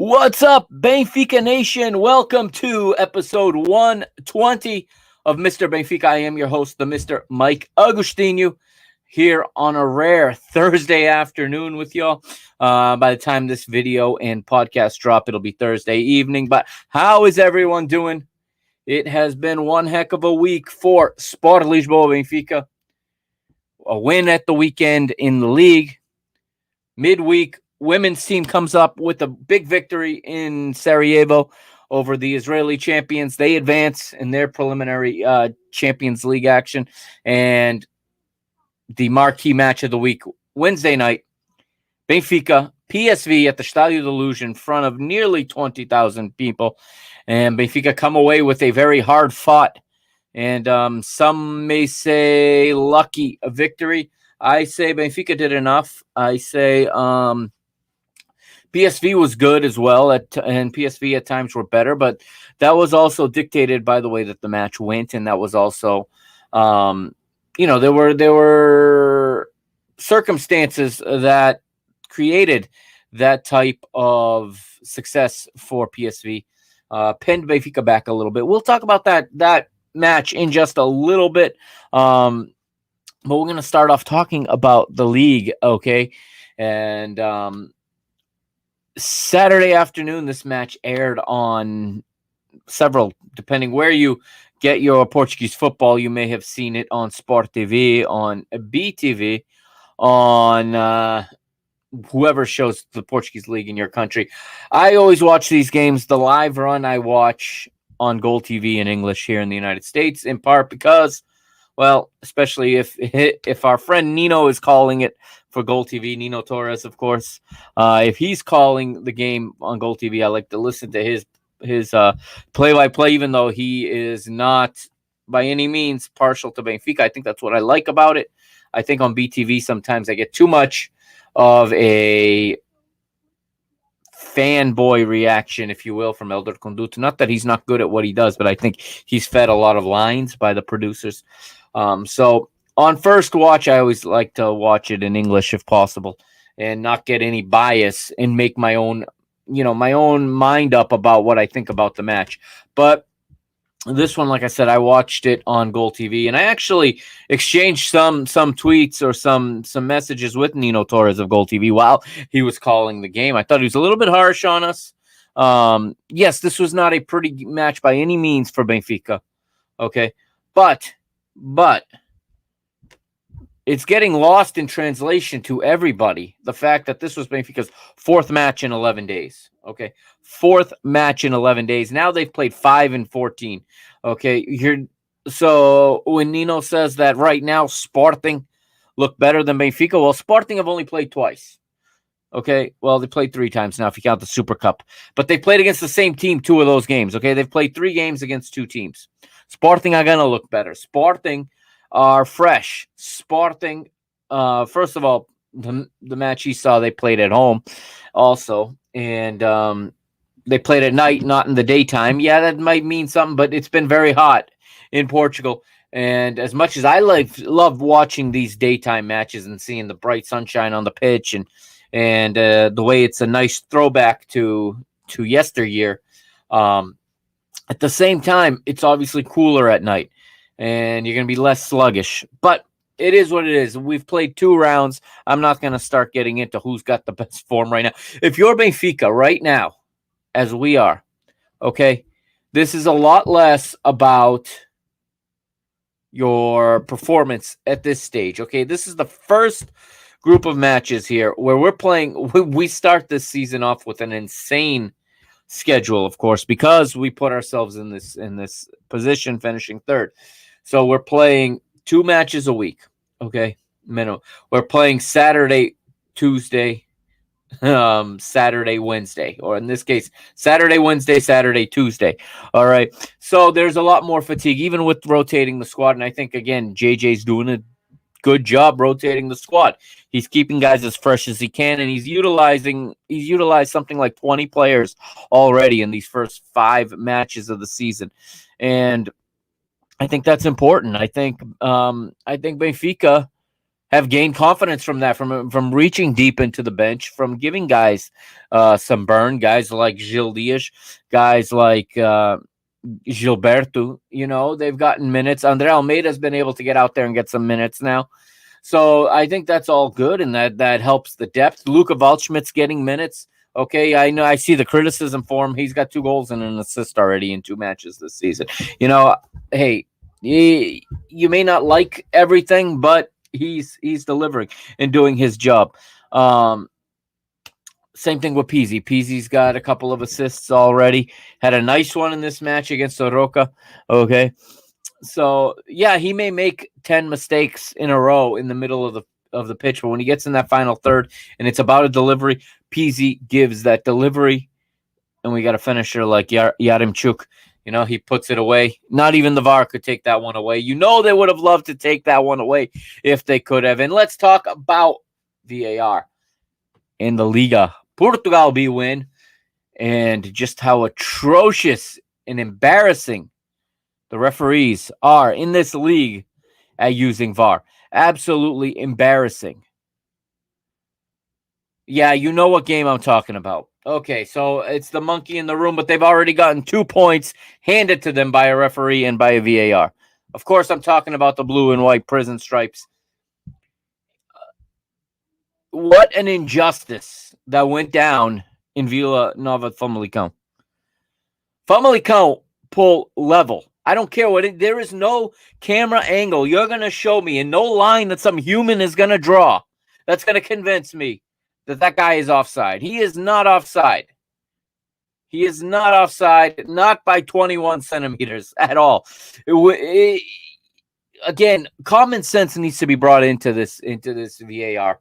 What's up, Benfica Nation? Welcome to episode 120 of Mister Benfica. I am your host, the Mr. Mike Agustinu, here on a rare Thursday afternoon with y'all. By the time this video and podcast drop, it'll be Thursday evening. But how is everyone doing? It has been one heck of a week for Sport Lisboa Benfica. A win at the weekend in the league. Midweek, women's team comes up with a big victory in Sarajevo over the Israeli champions. They advance in their preliminary Champions League action. And the marquee match of the week, Wednesday night, Benfica, PSV at the Estádio da Luz in front of nearly 20,000 people. And Benfica come away with a very hard-fought and some may say lucky victory. I say Benfica did enough. I say PSV was good as well, and PSV at times were better, but that was also dictated by the way that the match went, and that was also, there were circumstances that created that type of success for PSV. Pinned Benfica back a little bit. We'll talk about that match in just a little bit. But we're going to start off talking about the league, okay? And Saturday afternoon, this match aired on several, depending where you get your Portuguese football, you may have seen it on Sport TV, on BTV, on whoever shows the Portuguese league in your country. I always watch these games. The live run I watch on Gold TV in English here in the United States, in part because, well, especially if our friend Nino is calling it for Gold TV, Nino Torres, of course, if he's calling the game on Gold TV, I like to listen to his play-by-play, even though he is not by any means partial to Benfica. I think that's what I like about it. I think on BTV sometimes I get too much of a fanboy reaction, if you will, from Elder Conduto. Not that he's not good at what he does, but I think he's fed a lot of lines by the producers. So on first watch, I always like to watch it in English if possible and not get any bias and make my own mind up about what I think about the match. But this one, like I said, I watched it on Gold TV, and I actually exchanged some tweets or some messages with Nino Torres of Gold TV while he was calling the game. I thought he was a little bit harsh on us. Yes, this was not a pretty match by any means for Benfica. Okay, but it's getting lost in translation to everybody, the fact that this was Benfica's fourth match in 11 days. Okay, fourth match in 11 days. Now they've played 5 in 14. Okay, so when Nino says that right now Sporting look better than Benfica, well, Sporting have only played twice. Okay, well, they played 3 times now if you count the Super Cup. But they played against the same team 2 of those games. Okay, they've played 3 games against 2 teams. Sporting are going to look better. Sporting are fresh. Sporting, first of all, the match you saw, they played at home also. And they played at night, not in the daytime. Yeah, that might mean something, but it's been very hot in Portugal. And as much as I love watching these daytime matches and seeing the bright sunshine on the pitch and the way it's a nice throwback to yesteryear, at the same time, it's obviously cooler at night, and you're going to be less sluggish. But it is what it is. We've played 2 rounds. I'm not going to start getting into who's got the best form right now. If you're Benfica right now, as we are, okay, this is a lot less about your performance at this stage, okay? This is the first group of matches here where we're playing. We start this season off with an insane schedule, of course, because we put ourselves in this position, finishing 3rd. So we're playing 2 matches a week, okay, minimum. We're playing Saturday, Tuesday, Saturday, Wednesday, or in this case, Saturday, Wednesday, Saturday, Tuesday. All right. So there's a lot more fatigue, even with rotating the squad. And I think, again, JJ's doing a good job rotating the squad. He's keeping guys as fresh as he can, and he's utilized something like 20 players already in these first 5 matches of the season. And I think that's important. I think Benfica have gained confidence from that, from reaching deep into the bench, from giving guys some burn, guys like Gil Dias, guys like Gilberto. They've gotten minutes. Andre Almeida's been able to get out there and get some minutes now. So I think that's all good, and that helps the depth. Luka Waldschmidt's getting minutes. Okay, I know I see the criticism for him. He's got 2 goals and an assist already in 2 matches this season. Hey, you may not like everything, but he's delivering and doing his job. Same thing with Pizzi. Pizzi's got a couple of assists already. Had a nice one in this match against Arouca. Okay. So, yeah, he may make 10 mistakes in a row in the middle of the pitch, but when he gets in that final third and it's about a delivery, Pizzi gives that delivery, and we got a finisher like Yaremchuk. He puts it away. Not even the VAR could take that one away. They would have loved to take that one away if they could have. And let's talk about VAR in the Liga Portugal B win, and just how atrocious and embarrassing the referees are in this league at using VAR. Absolutely embarrassing. Yeah, you know what game I'm talking about. Okay, so it's the monkey in the room, but they've already gotten 2 points handed to them by a referee and by a VAR. Of course, I'm talking about the blue and white prison stripes. What an injustice that went down in Vila Nova Famalicão. Famalicão pull level. I don't care there is no camera angle you're going to show me, and no line that some human is going to draw that's going to convince me that guy is offside. He is not offside. He is not offside, not by 21 centimeters at all. Again, common sense needs to be brought into this VAR.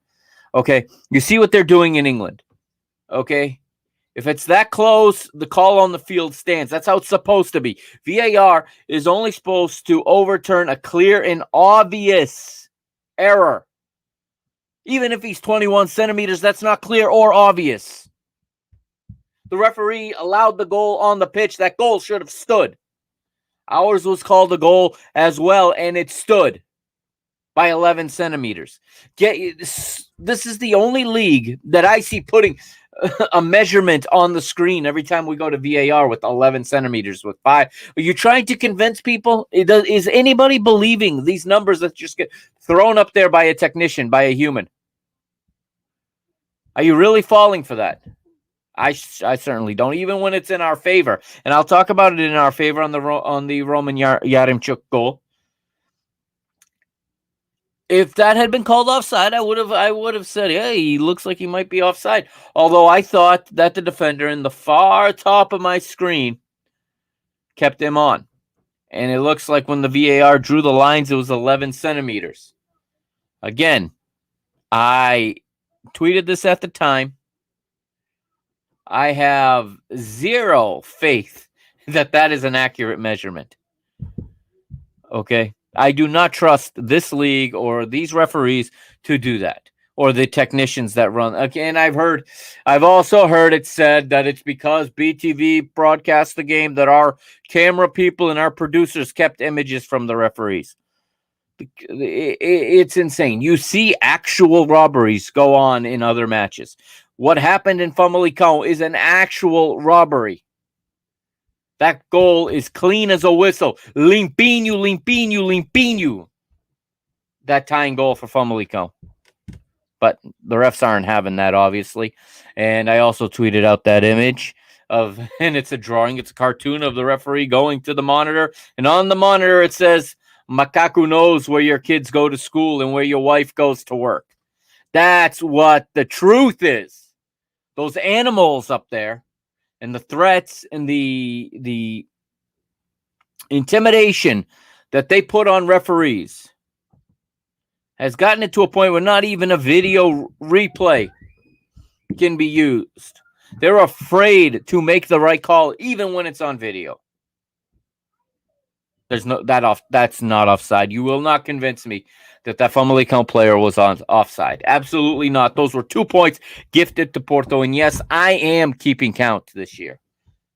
Okay, you see what they're doing in England. Okay, if it's that close, the call on the field stands. That's how it's supposed to be. VAR is only supposed to overturn a clear and obvious error. Even if he's 21 centimeters, that's not clear or obvious. The referee allowed the goal on the pitch. That goal should have stood. Ours was called a goal as well, and it stood by 11 centimeters. This is the only league that I see putting a measurement on the screen every time we go to VAR with 11 centimeters, with 5. Are you trying to convince people? Is anybody believing these numbers that just get thrown up there by a technician, by a human? Are you really falling for that? I certainly don't, even when it's in our favor. And I'll talk about it in our favor on the Roman Yaremchuk goal. If that had been called offside, I would have said, hey, he looks like he might be offside. Although I thought that the defender in the far top of my screen kept him on. And it looks like when the VAR drew the lines, it was 11 centimeters. Again, I tweeted this at the time. I have zero faith that is an accurate measurement. Okay? I do not trust this league or these referees to do that, or the technicians that run. Okay, and I've also heard it said that it's because BTV broadcast the game that our camera people and our producers kept images from the referees. It's insane. You see actual robberies go on in other matches. What happened in Famalicão is an actual robbery. That goal is clean as a whistle. Limpinho, limpinho, limpinho. That tying goal for Famalicão. But the refs aren't having that, obviously. And I also tweeted out that image and it's a drawing. It's a cartoon of the referee going to the monitor. And on the monitor, it says, Macaco knows where your kids go to school and where your wife goes to work. That's what the truth is. Those animals up there and the threats and the intimidation that they put on referees has gotten it to a point where not even a video replay can be used. They're afraid to make the right call even when it's on video. That's not offside. You will not convince me that Famalicão player was on offside. Absolutely not. Those were 2 points gifted to Porto. And yes, I am keeping count this year.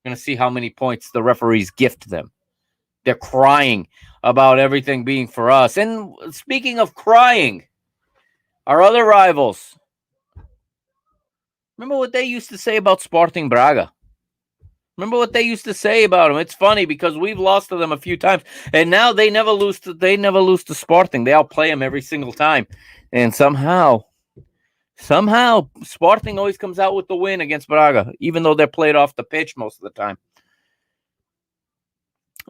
I'm going to see how many points the referees gift them. They're crying about everything being for us. And speaking of crying, Our other rivals. Remember what they used to say about Sporting Braga? Remember what they used to say about them? It's funny because we've lost to them a few times, and now they never lose to Sporting. They outplay them every single time, and somehow Sporting always comes out with the win against Braga, even though they're played off the pitch most of the time.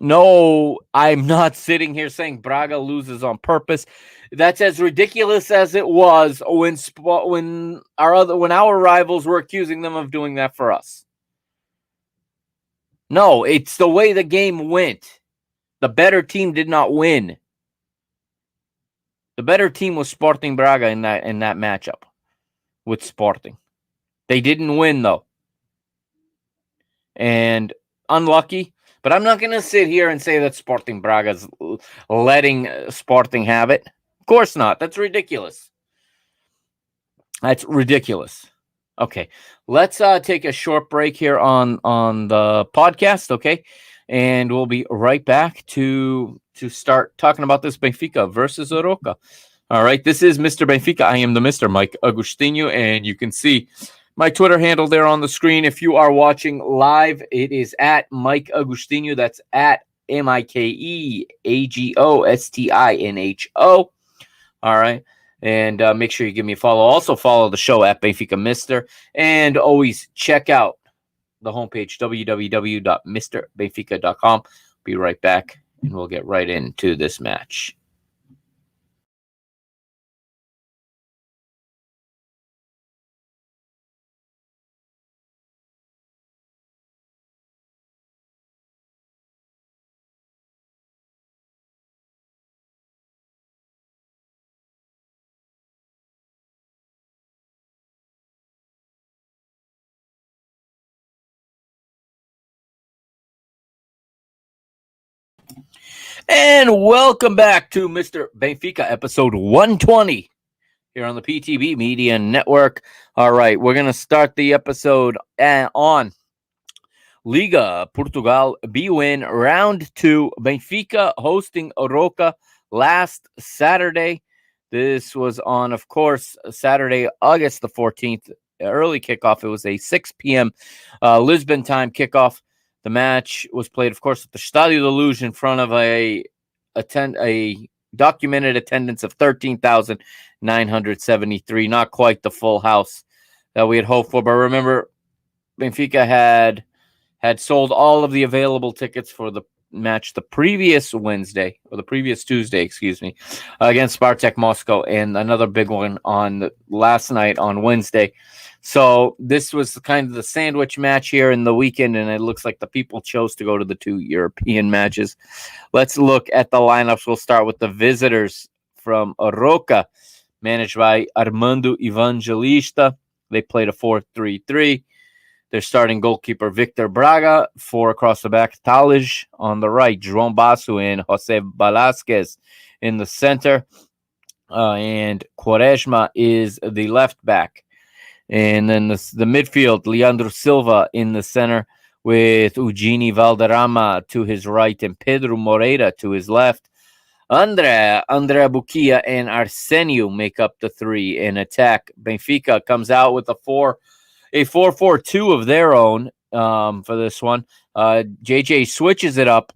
No, I'm not sitting here saying Braga loses on purpose. That's as ridiculous as it was when our rivals were accusing them of doing that for us. No, it's the way the game went. The better team did not win. The better team was Sporting Braga in that matchup with Sporting. They didn't win though. And unlucky, but I'm not going to sit here and say that Sporting Braga's letting Sporting have it. Of course not. That's ridiculous. That's ridiculous. Okay, let's take a short break here on the podcast, okay? And we'll be right back to start talking about this Benfica versus Arouca. All right, this is Mister Benfica. I am the Mr. Mike Agostinho, and you can see my Twitter handle there on the screen. If you are watching live, it is at Mike Agostinho. That's at MikeAgostinho. All right. And make sure you give me a follow. Also follow the show at Benfica Mister. And always check out the homepage, www.mrbenfica.com. Be right back, and we'll get right into this match. And welcome back to Mister Benfica, episode 120 here on the PTB Media Network. All right, we're going to start the episode on Liga Portugal B-Win Round 2. Benfica hosting Arouca last Saturday. This was on, of course, Saturday, August the 14th. Early kickoff. It was a 6 p.m. Lisbon time kickoff. The match was played, of course, at the Stadio da Luz in front of a documented attendance of 13,973. Not quite the full house that we had hoped for. But remember, Benfica had sold all of the available tickets for the match the previous Tuesday, against Spartak Moscow, and another big one on last night on Wednesday. So this was kind of the sandwich match here in the weekend, and it looks like the people chose to go to the two European matches. Let's look at the lineups. We'll start with the visitors from Arouca, managed by Armando Evangelista. They played a 4-3-3. Their starting goalkeeper, Victor Braga. 4 across the back, Talij. On the right, João Basso and Jose Velasquez in the center. And Quaresma is the left back. And then the midfield, Leandro Silva in the center with Eugeni Valderrama to his right and Pedro Moreira to his left. Andrea Bukia and Arsenio make up the 3 in attack. Benfica comes out with a 4-4-2 of their own for this one. JJ switches it up.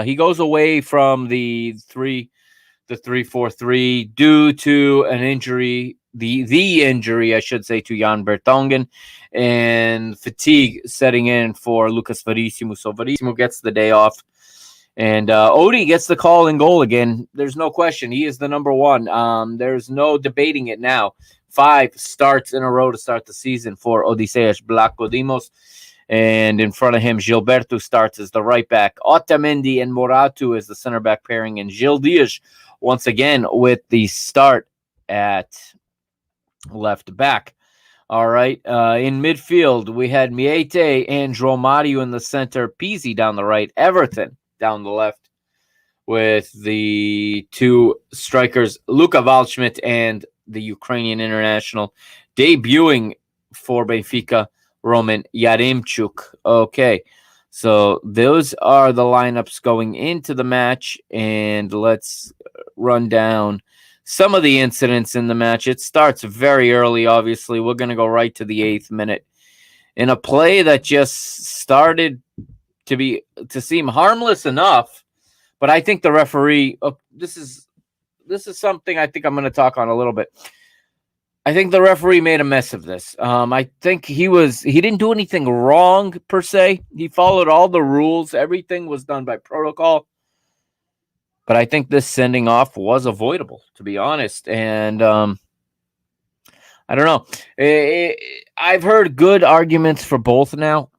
He goes away from the 3-4-3 due to an injury, the injury, I should say, to Jan Bertongen, and fatigue setting in for Lucas Verissimo. So Verissimo gets the day off. And Odi gets the call in goal again. There's no question. He is the number one. There's no debating it now. 5 starts in a row to start the season for Odysseas Blackodimos. And in front of him, Gilberto starts as the right back. Otamendi and Moratu as the center back pairing. And Gil Dias, once again, with the start at left back. All right. In midfield, we had Miete and Romario in the center. Pizzi down the right. Everton down the left, with the 2 strikers, Luka Waldschmidt and the Ukrainian international debuting for Benfica, Roman Yaremchuk. Okay, so those are the lineups going into the match, and let's run down some of the incidents in the match. It starts very early, obviously. We're going to go right to the 8th minute in a play that just started to seem harmless enough, but I think the referee, this is something I think I'm going to talk on a little bit. I think the referee made a mess of this. I think he didn't do anything wrong per se. He followed all the rules. Everything was done by protocol. But I think this sending off was avoidable, to be honest. And I don't know. I've heard good arguments for both now,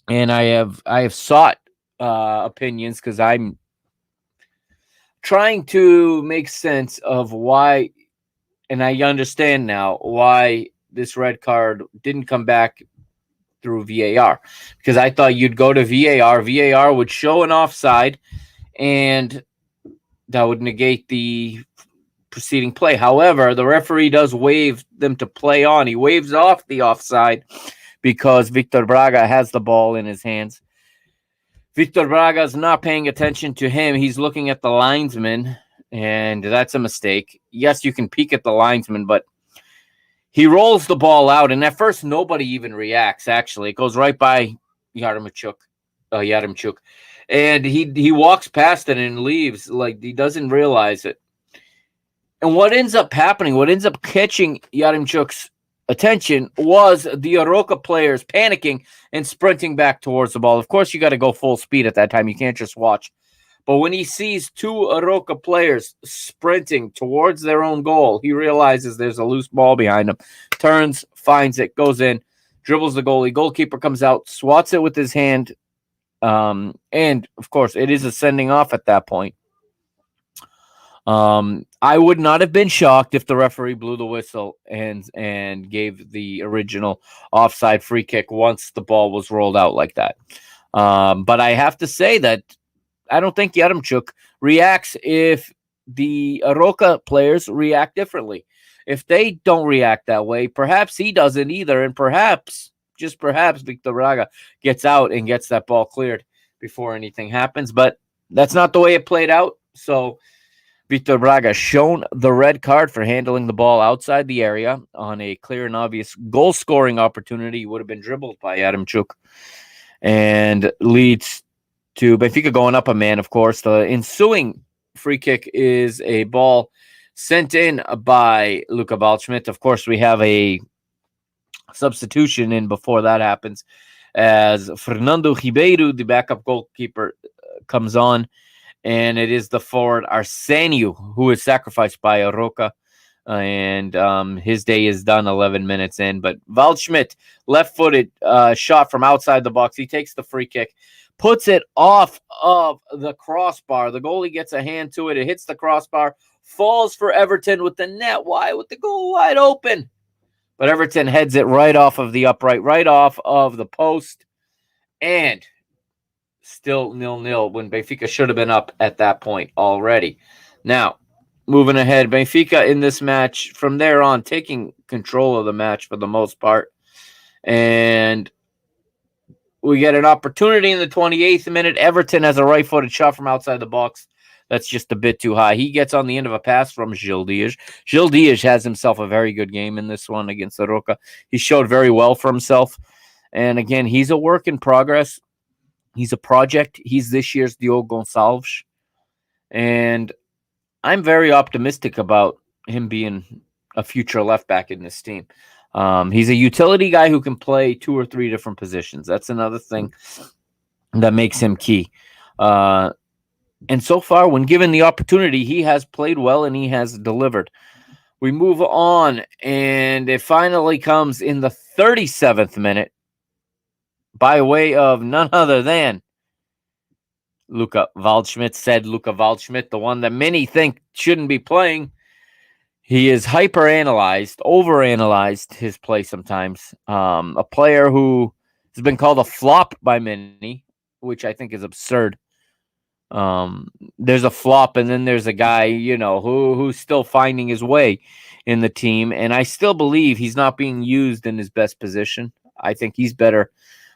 and I have sought opinions because I'm trying to make sense of why, and I understand now why this red card didn't come back through VAR, because I thought you'd go to VAR. VAR would show an offside, and that would negate the preceding play. However, the referee does wave them to play on. He waves off the offside because Victor Braga has the ball in his hands. Victor Braga is not paying attention to him. He's looking at the linesman, and that's a mistake. Yes, you can peek at the linesman, but he rolls the ball out, and at first nobody even reacts, actually. It goes right by Yaremchuk. And he walks past it and leaves like he doesn't realize it. And what ends up happening, what ends up catching Yaremchuk's attention was the Arouca players panicking and sprinting back towards the ball. Of course, you got to go full speed at that time. You can't just watch. But when he sees two Arouca players sprinting towards their own goal, he realizes there's a loose ball behind him. Turns, finds it, goes in, dribbles the goalie. Goalkeeper comes out, swats it with his hand. And, of course, it is a sending off at that point. I would not have been shocked if the referee blew the whistle and gave the original offside free kick once the ball was rolled out like that. But I have to say that I don't think Yaremchuk reacts if the Arouca players react differently. If they don't react that way, perhaps he doesn't either, and perhaps, just perhaps, Victor Braga gets out and gets that ball cleared before anything happens. But that's not the way it played out. So Victor Braga shown the red card for handling the ball outside the area on a clear and obvious goal-scoring opportunity. He would have been dribbled by Yaremchuk, and leads to Benfica going up a man, of course. The ensuing free kick is a ball sent in by Luka Waldschmidt. Of course, we have a substitution in before that happens, as Fernando Ribeiro, the backup goalkeeper, comes on, and it is the forward Arsenio who is sacrificed by Arouca, and his day is done 11 minutes in. But Waldschmidt, left-footed shot from outside the box. He takes the free kick, puts it off of the crossbar. The goalie gets a hand to it. It hits the crossbar, falls for Everton with the net wide, with the goal wide open. But Everton heads it right off of the upright, right off of the post, and still 0-0 when Benfica should have been up at that point already. Now, moving ahead, Benfica in this match, from there on, taking control of the match for the most part. And we get an opportunity in the 28th minute. Everton has a right-footed shot from outside the box. That's just a bit too high. He gets on the end of a pass from Gil Dias. Gil Dias has himself a very good game in this one against Arouca. He showed very well for himself. And again, he's a work in progress. He's a project. He's this year's Diogo Gonçalves. And I'm very optimistic about him being a future left back in this team. He's a utility guy who can play 2 or 3 different positions. That's another thing that makes him key. And so far, when given the opportunity, he has played well and he has delivered. We move on, and it finally comes in the 37th minute by way of none other than Luka Waldschmidt. Said Luka Waldschmidt, the one that many think shouldn't be playing. He is overanalyzed his play sometimes. A player who has been called a flop by many, which I think is absurd. There's a flop, and then there's a guy, who's still finding his way in the team. And I still believe he's not being used in his best position. I think he's better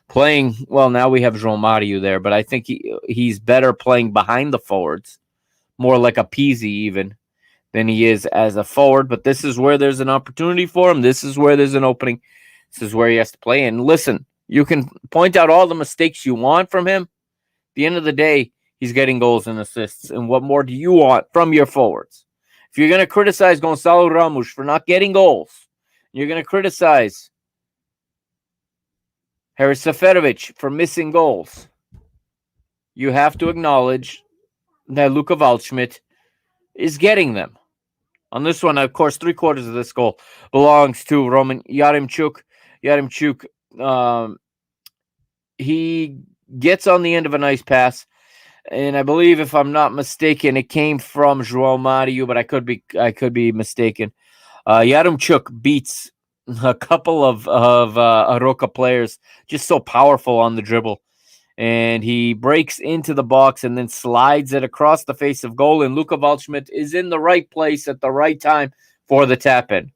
playing. Well, now we have João Mario there, but I think he's better playing behind the forwards, more like a Pizzi even, than he is as a forward. But this is where there's an opportunity for him. This is where there's an opening. This is where he has to play. And listen, you can point out all the mistakes you want from him. At the end of the day, he's getting goals and assists. And what more do you want from your forwards? If you're going to criticize Gonçalo Ramos for not getting goals, you're going to criticize Haris Seferovic for missing goals, you have to acknowledge that Luka Waldschmidt is getting them. On this one, of course, 3/4 of this goal belongs to Roman Yaremchuk. He gets on the end of a nice pass, and I believe, if I'm not mistaken, it came from João Mario, but I could be mistaken. Yaremchuk beats a couple of Arouca players, just so powerful on the dribble. And he breaks into the box and then slides it across the face of goal. And Luka Waldschmidt is in the right place at the right time for the tap-in.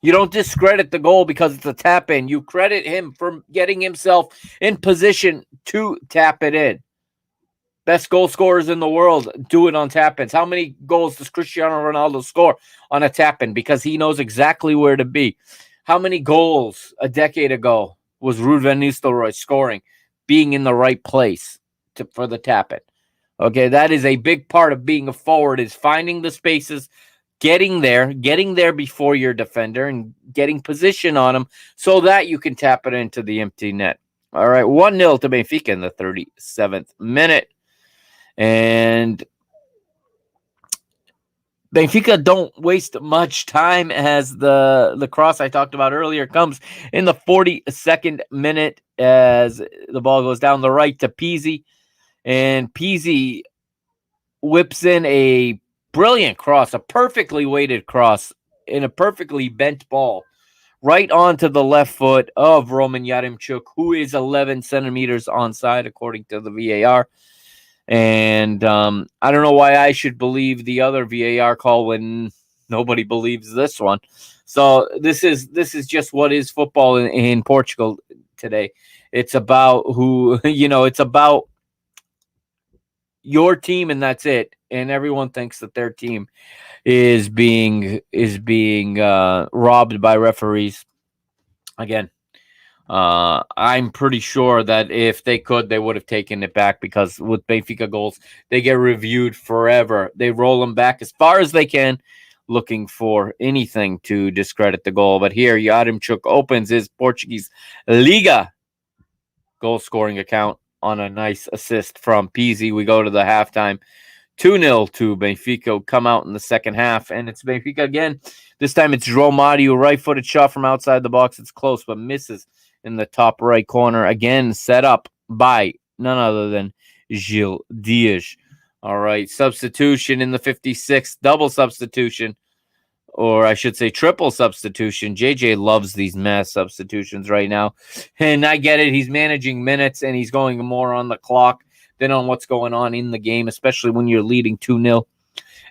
You don't discredit the goal because it's a tap-in. You credit him for getting himself in position to tap it in. Best goal scorers in the world do it on tap-ins. How many goals does Cristiano Ronaldo score on a tap-in? Because he knows exactly where to be. How many goals a decade ago was Ruud van Nistelrooy scoring, being in the right place for the tap-in? Okay, that is a big part of being a forward, is finding the spaces, getting there before your defender and getting position on him so that you can tap it into the empty net. All right, 1-0 to Benfica in the 37th minute. And Benfica don't waste much time as the cross I talked about earlier comes in the 42nd minute as the ball goes down the right to Pizzi. And Pizzi whips in a brilliant cross, a perfectly weighted cross in a perfectly bent ball right onto the left foot of Roman Yaremchuk, who is 11 centimeters onside according to the VAR. And I don't know why I should believe the other VAR call when nobody believes this one. So this is just what is football in Portugal today. It's about it's about your team, and that's it. And everyone thinks that their team is being robbed by referees. Again, I'm pretty sure that if they could, they would have taken it back, because with Benfica goals, they get reviewed forever. They roll them back as far as they can, looking for anything to discredit the goal. But here, Yaremchuk opens his Portuguese Liga goal-scoring account on a nice assist from Pizzi. We go to the halftime. 2-0 to Benfica. Come out in the second half, and it's Benfica again. This time it's João Mario, right-footed shot from outside the box. It's close, but misses in the top right corner. Again, set up by none other than Gil Dias. All right, substitution in the 56th, double substitution, or I should say triple substitution. JJ loves these mass substitutions right now, and I get it. He's managing minutes, and he's going more on the clock than on what's going on in the game, especially when you're leading 2-0.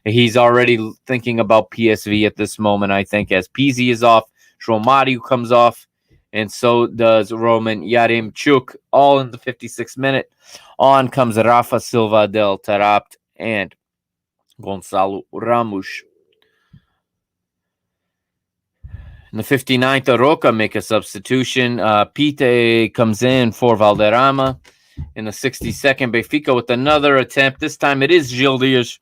He's already thinking about PSV at this moment, I think, as Pizzi is off, João Mario comes off, and so does Roman Yaremchuk, all in the 56th minute. On comes Rafa Silva del Tarapt and Gonçalo Ramos. In the 59th, Arouca make a substitution. Pite comes in for Valderrama. In the 62nd, Benfica with another attempt. This time it is Gil Dias.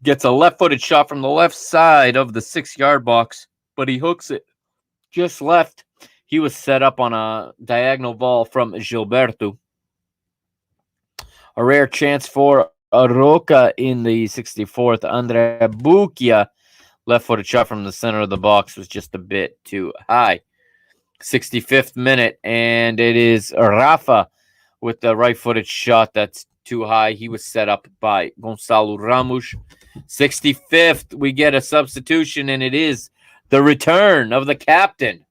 Gets a left-footed shot from the left side of the 6-yard box, but he hooks it just left. He was set up on a diagonal ball from Gilberto. A rare chance for Arouca in the 64th. Andre Bukia, left-footed shot from the center of the box, was just a bit too high. 65th minute, and it is Rafa with the right-footed shot that's too high. He was set up by Gonçalo Ramos. 65th, we get a substitution, and it is the return of the captain,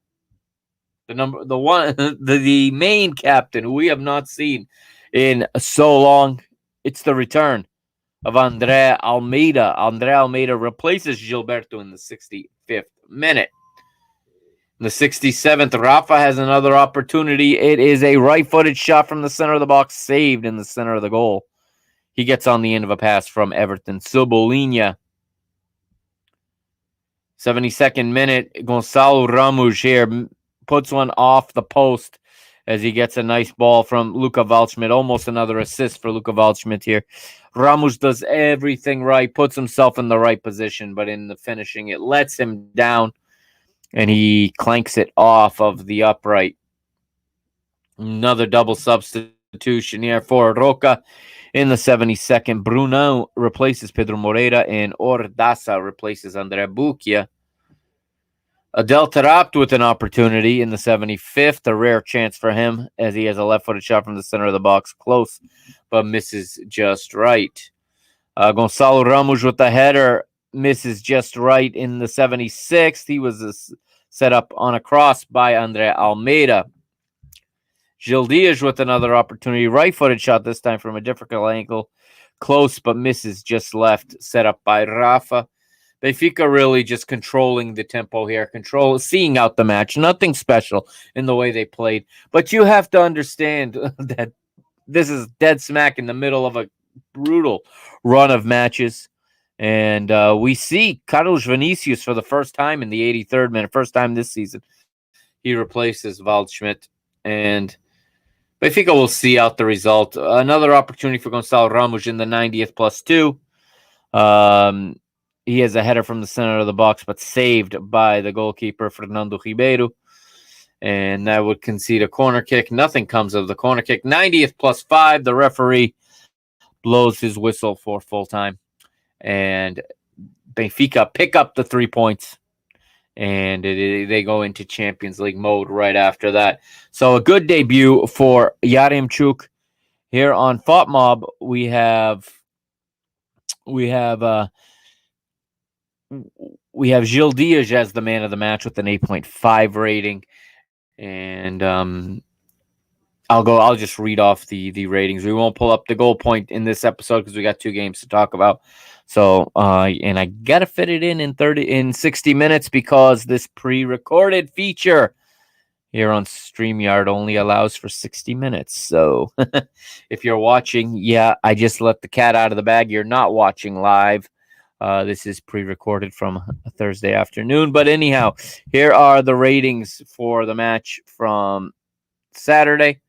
the main captain, who we have not seen in so long. It's the return of André Almeida. André Almeida replaces Gilberto in the 65th minute. In the 67th, Rafa has another opportunity. It is a right-footed shot from the center of the box, saved in the center of the goal. He gets on the end of a pass from Everton. Cebolinha. 72nd minute, Gonçalo Ramos here puts one off the post as he gets a nice ball from Luka Waldschmidt. Almost another assist for Luka Waldschmidt here. Ramos does everything right, puts himself in the right position, but in the finishing, it lets him down, and he clanks it off of the upright. Another double substitution here for Arouca. In the 72nd, Bruno replaces Pedro Moreira, and Ordasa replaces Andrea Bucchia. Adel Tarabt with an opportunity in the 75th, a rare chance for him as he has a left-footed shot from the center of the box, close, but misses just right. Gonçalo Ramos with the header misses just right in the 76th. He was set up on a cross by Andre Almeida. Gil Diaz with another opportunity, right-footed shot this time from a difficult angle, close but misses just left, set up by Rafa. Benfica really just controlling the tempo here, seeing out the match. Nothing special in the way they played. But you have to understand that this is dead smack in the middle of a brutal run of matches. And we see Carlos Vinicius for the first time in the 83rd minute, first time this season. He replaces Waldschmidt. And Benfica will see out the result. Another opportunity for Gonçalo Ramos in the 90th +2. He has a header from the center of the box, but saved by the goalkeeper, Fernando Ribeiro. And that would concede a corner kick. Nothing comes of the corner kick. 90th +5. The referee blows his whistle for full time. And Benfica pick up the 3 points. And they go into Champions League mode right after that. So a good debut for Yaremchuk. Here on FOTMob, we have Gil Diaz as the man of the match with an 8.5 rating. And I'll just read off the ratings. We won't pull up the goal point in this episode because we got 2 games to talk about. So and I gotta fit it in 60 minutes because this pre-recorded feature here on StreamYard only allows for 60 minutes. So if you're watching, I just let the cat out of the bag. You're not watching live. This is pre-recorded from a Thursday afternoon. But anyhow, here are the ratings for the match from Saturday.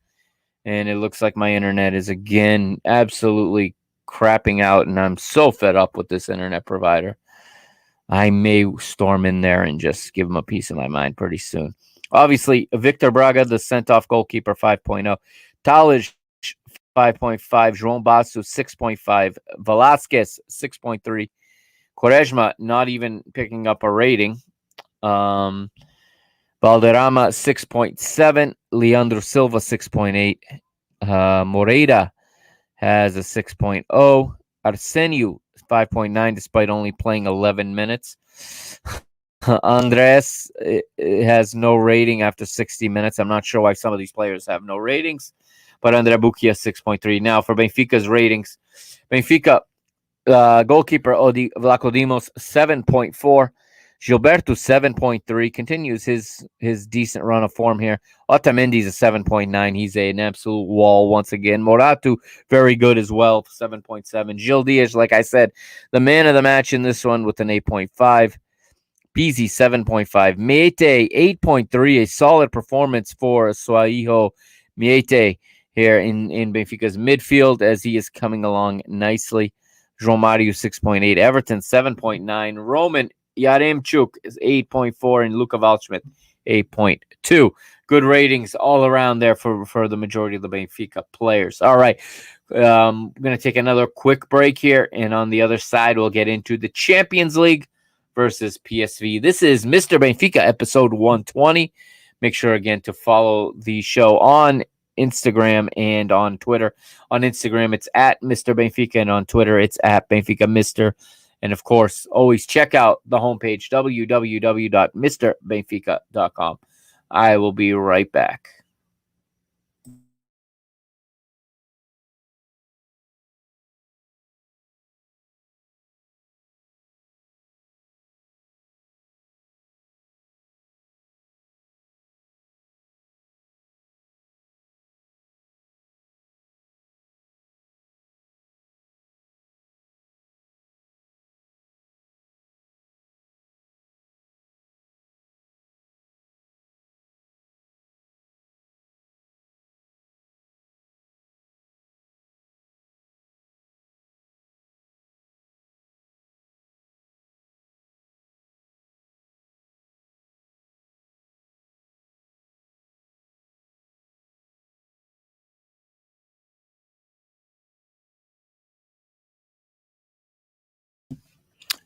And it looks like my internet is again absolutely crapping out. And I'm so fed up with this internet provider. I may storm in there and just give them a piece of my mind pretty soon. Obviously, Victor Braga, the sent-off goalkeeper, 5.0. Talij, 5.5. João Basso, 6.5. Velasquez, 6.3. Quaresma not even picking up a rating. Valderrama 6.7. Leandro Silva 6.8. Moreira has a 6.0. Arsenio 5.9 despite only playing 11 minutes. Andres has no rating after 60 minutes. I'm not sure why some of these players have no ratings, but Andrea Bucchia 6.3. Now for Benfica's ratings, Benfica goalkeeper Vlaco Dimos 7.4. Gilberto 7.3 continues his decent run of form here. Otamendi's a 7.9. He's an absolute wall once again. Moratu very good as well, 7.7. Gil Diaz, like I said, the man of the match in this one with an 8.5. Pizzi 7.5. Miete 8.3. A solid performance for Suaiho Miete here in Benfica's midfield as he is coming along nicely. João Mario 6.8. Everton 7.9. Roman Yaremchuk is 8.4 and Luka Waldschmidt 8.2. Good ratings all around there for the majority of the Benfica players. All right. I'm going to take another quick break here, and on the other side, we'll get into the Champions League versus PSV. This is Mister Benfica, episode 120. Make sure, again, to follow the show on Instagram and on Twitter. On Instagram, it's at Mister Benfica, and on Twitter, it's at Benfica Mister. And, of course, always check out the homepage, www.mrbenfica.com. I will be right back.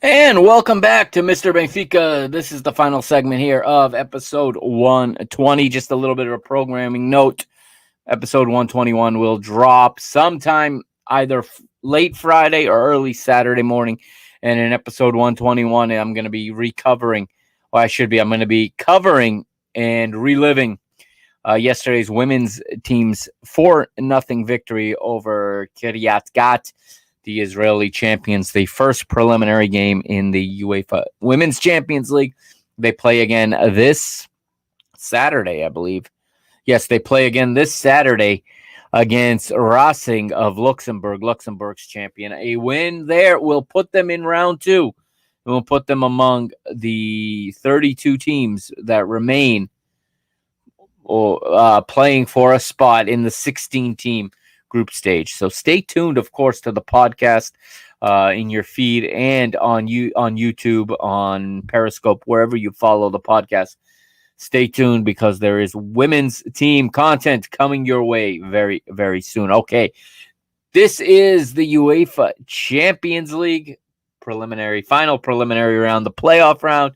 And welcome back to Mister Benfica. This is the final segment here of episode 120. Just a little bit of a programming note. Episode 121 will drop sometime either late Friday or early Saturday morning. And in episode 121, I'm going to be recovering, or I'm going to be covering and reliving yesterday's women's team's 4-0 victory over Kiryat Gat, the Israeli champions, the first preliminary game in the UEFA Women's Champions League. They play again this Saturday, I believe. Yes, they play again this Saturday against Racing of Luxembourg, Luxembourg's champion. A win there will put them in round 2. It will put them among the 32 teams that remain playing for a spot in the 16-team group stage. So stay tuned, of course, to the podcast in your feed and on YouTube, on Periscope, wherever you follow the podcast. Stay tuned because there is women's team content coming your way very, very soon. Okay, this is the UEFA Champions League final preliminary round, the playoff round.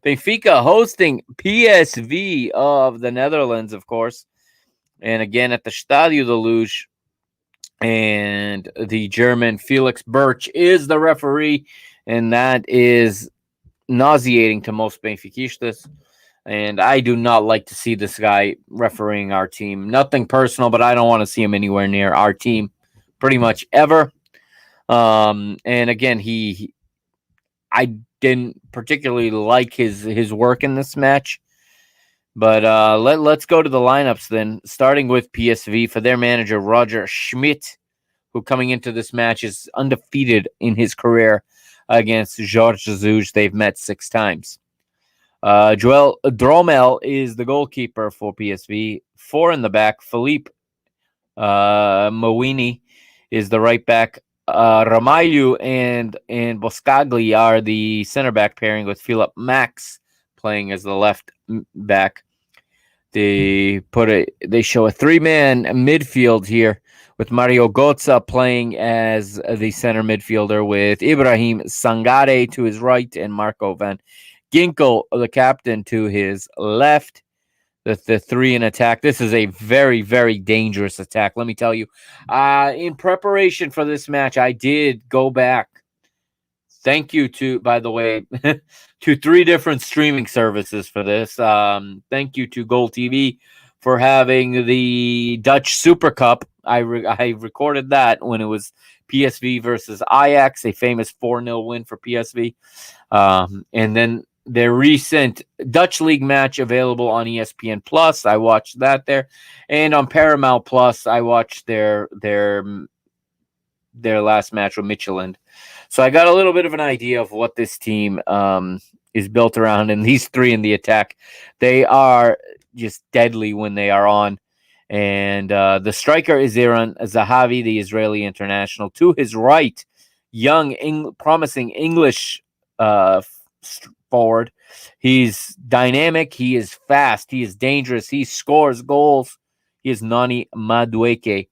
Benfica hosting PSV of the Netherlands, of course. And again, at the Stadio de Luz. And the German Felix Birch is the referee. And that is nauseating to most Benfiquistas. And I do not like to see this guy refereeing our team. Nothing personal, but I don't want to see him anywhere near our team pretty much ever. And again, I didn't particularly like his work in this match. But let's go to the lineups then, starting with PSV for their manager, Roger Schmidt, who coming into this match is undefeated in his career against Jorge Jesus. They've met 6 times. Joel Dromel is the goalkeeper for PSV. 4 in the back. Philippe Mowini is the right back. Ramalho and Boscagli are the center back pairing, with Philip Max playing as the left back. They show a 3-man midfield here, with Mario Götze playing as the center midfielder, with Ibrahim Sangare to his right and Marco van Ginkel, the captain, to his left. The 3 in attack. This is a very, very dangerous attack, let me tell you. In preparation for this match, I did go back. Thank you to, by the way, to 3 different streaming services for this. Thank you to Goal TV for having the Dutch Super Cup. I recorded that when it was PSV versus Ajax, a famous 4-0 win for PSV. And then their recent Dutch League match available on ESPN Plus. I watched that there. And on Paramount Plus, I watched their last match with Midtjylland. So I got a little bit of an idea of what this team is built around. And these 3 in the attack, they are just deadly when they are on. And the striker is Iran Zahavi, the Israeli international. To his right, young, promising English forward. He's dynamic. He is fast. He is dangerous. He scores goals. He is Nani Madueke.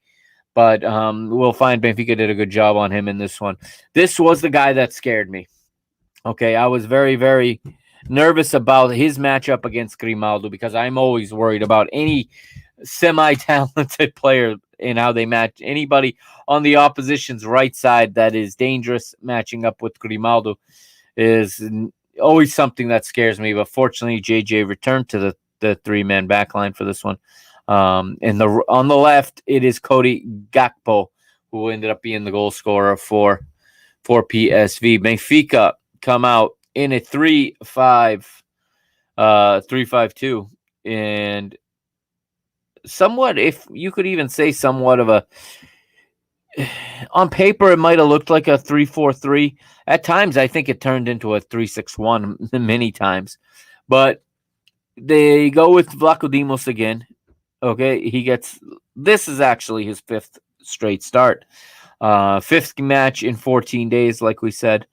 But we'll find Benfica did a good job on him in this one. This was the guy that scared me. Okay, I was very, very nervous about his matchup against Grimaldo, because I'm always worried about any semi-talented player and how they match anybody on the opposition's right side that is dangerous. Matching up with Grimaldo is always something that scares me. But fortunately, JJ returned to the 3-man backline for this one. On the left, it is Cody Gakpo, who ended up being the goal scorer for PSV. Benfica come out in a 3-5-2, and somewhat, if you could even say somewhat of a, on paper, it might have looked like a 3-4-3. At times, I think it turned into a 3-6-1 many times. But they go with Vlachodimos again. Okay, this is actually his 5th straight start. 5th match in 14 days, like we said.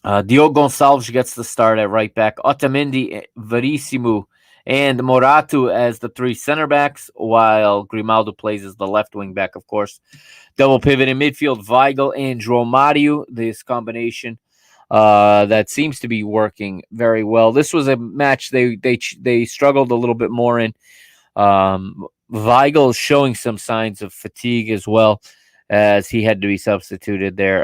Diogo Gonçalves gets the start at right back. Otamendi, Verissimo, and Moratu as the 3 center backs, while Grimaldo plays as the left wing back, of course. Double pivot in midfield, Weigl and Romario, this combination. that seems to be working very well. This was a match they struggled a little bit more in. Weigl showing some signs of fatigue as well, as he had to be substituted there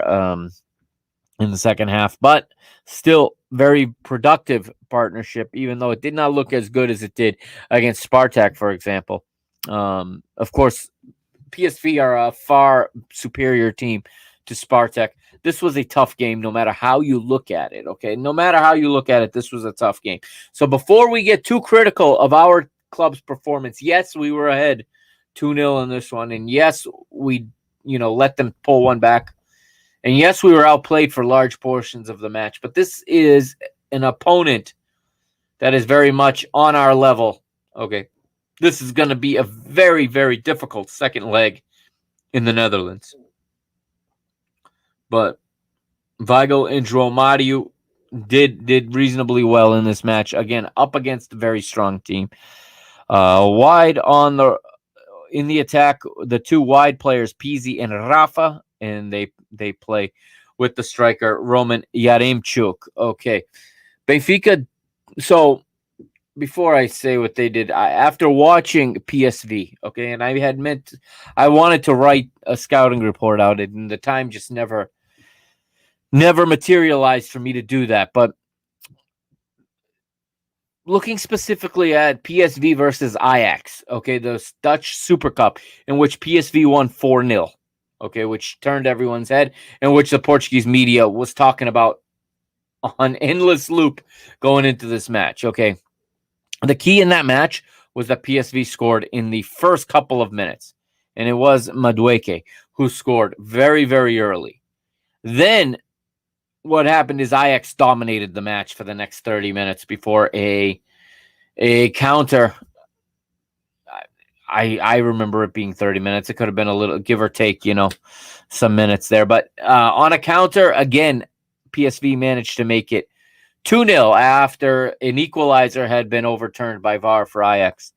in the second half, but still very productive partnership, even though it did not look as good as it did against Spartak, for example. Of course, PSV are a far superior team to Spartak. This was a tough game, no matter how you look at it. Okay, no matter how you look at it, this was a tough game. So before we get too critical of our club's performance, yes, we were ahead 2-0 in this one, and yes, we let them pull one back, and yes, we were outplayed for large portions of the match. But this is an opponent that is very much on our level. Okay, this is going to be a very, very difficult second leg in the Netherlands. But Weigl and João Mario did reasonably well in this match. Again, up against a very strong team. Wide in the attack, the two wide players, Pizzi and Rafa, and they play with the striker Roman Yaremchuk. Okay, Benfica. So before I say what they did, after watching PSV, okay, and I wanted to write a scouting report out, and the time just never materialized for me to do that. But looking specifically at PSV versus Ajax, okay, the Dutch Super Cup, in which PSV won 4-0, okay, which turned everyone's head, in which the Portuguese media was talking about on endless loop going into this match, okay. The key in that match was that PSV scored in the first couple of minutes, and it was Madueke who scored very, very early. Then what happened is Ajax dominated the match for the next 30 minutes before a counter. I remember it being 30 minutes. It could have been a little give or take, some minutes there. But on a counter, again, PSV managed to make it 2-0 after an equalizer had been overturned by VAR for Ajax.